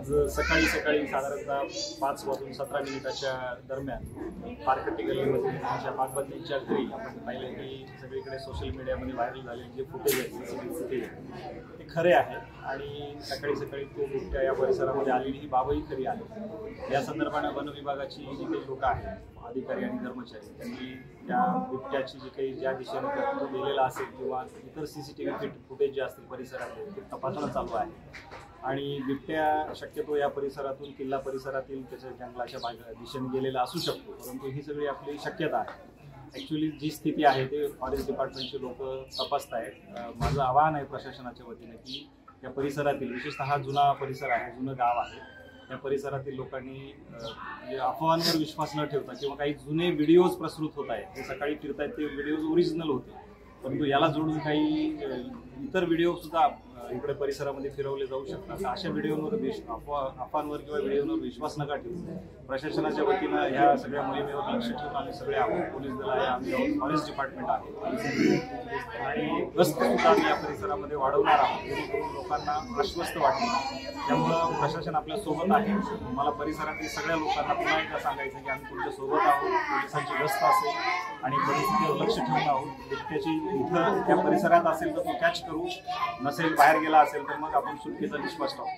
आज सकाळी साधारणतः 5 वाजून 17 मिनिटाच्या दरम्यान पारकटी गल्लीमध्ये त्यांच्या बागबंदीच्या घरी आपण पाहिले की सगळीकडे सोशल मीडियामध्ये व्हायरल झालेले जे फुटेज आहेत सीसीटीव्ही फुटेज ते खरे आहे आणि सकाळी तो बिबट्या या परिसरामध्ये आलेली ही बाबही खरी आहे। या संदर्भाने वन विभागाची जी काही लोक आहेत अधिकारी आणि कर्मचारी त्यांनी त्या बिबट्याची जी काही ज्या दिशेने तो गेलेला असेल किंवा इतर सीसीटीव्ही फुटेज जे असतील परिसरातले ते तपासणं चालू आहे आणि बिबट्या शक्यतो या परिसरातून किल्ला परिसरातील त्याच्या जंगलाच्या दिशेने गेलेला असू शकतो, परंतु ही सगळी आपली शक्यता आहे। ॲक्च्युली जी स्थिती आहे ते फॉरेस्ट डिपार्टमेंटचे लोक तपासत आहेत। माझं आवाहन आहे प्रशासनाच्या वतीने की या परिसरातील विशेषतः जुना परिसर आहे, जुनं गाव आहे, या परिसरातील लोकांनी अफवांवर विश्वास न ठेवता किंवा काही जुने व्हिडिओज प्रसृत होत आहेत ते सकाळी फिरत आहेत ते व्हिडिओज ओरिजिनल होते, परंतु याला जोडून काही इतर व्हिडिओ सुद्धा इकडे परिसरामध्ये फिरवले जाऊ शकतात। अशा व्हिडिओवर अफवांवर किंवा व्हिडिओवर विश्वास नका ठेवू। प्रशासनाच्या वतीनं ह्या सगळ्या मोहिमेवर लक्ष ठेवून आम्ही सगळे आहोत, पोलीस दल आहे, आम्ही फॉरेस्ट डिपार्टमेंट आहे आणि गस्त सुद्धा आम्ही या परिसरामध्ये वाढवणार आहोत जेणेकरून लोकांना आश्वस्त वाटेल। त्यामुळं प्रशासन आपल्या सोबत आहे। मला परिसरातील सगळ्या लोकांना पुन्हा एकदा सांगायचं की आम्ही तुमच्या सोबत आहोत, पोलिसांची गस्त असेल आणि परिस्थितीवर लक्ष ठेवून आहोत। बिबट्याची इथं त्या परिसरात असेल तर तो कॅच करू, नसेल बाहेर गेला असेल तर मग आपण सुटकेचा निष्पास लावू।